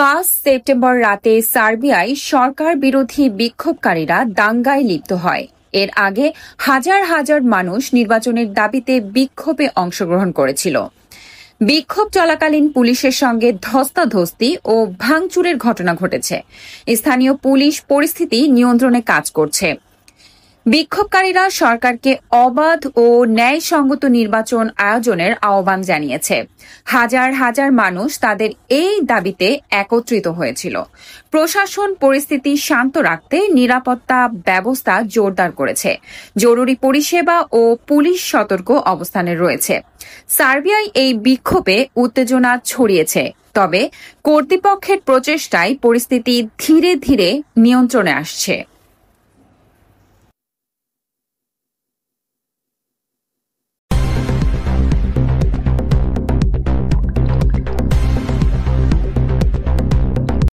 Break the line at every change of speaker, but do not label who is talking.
5 September রাতে সার্বিয়ায় সরকার বিরোধী বিক্ষোভকারীরা দাঙ্গায় লিপ্ত হয়। এর আগে হাজার হাজার মানুষ নির্বাচনের দাবিতে বিক্ষোভে অংশগ্রহণ করেছিল। বিক্ষোভ চলাকালীন পুলিশের সঙ্গে ধস্তাধস্তি ও ভাঙচুরের ঘটনা ঘটেছে। স্থানীয় পুলিশ পরিস্থিতি নিয়ন্ত্রণে কাজ করছে। বিক্ষোভকারীরা সরকারকে অবাধ ও ন্যায়সঙ্গত নির্বাচন আয়োজনের আহ্বান জানিয়েছে। হাজার হাজার মানুষ তাদের এই দাবিতে একত্রিত হয়েছিল। প্রশাসন পরিস্থিতি শান্ত রাখতে নিরাপত্তা ব্যবস্থা জোরদার করেছে। জরুরি পরিষেবা ও পুলিশ সতর্ক অবস্থানে রয়েছে। সার্বিয়ায় এই বিক্ষোভে উত্তেজনা ছড়িয়েছে, তবে কর্তৃপক্ষের প্রচেষ্টায় পরিস্থিতি ধীরে ধীরে নিয়ন্ত্রণে আসছে।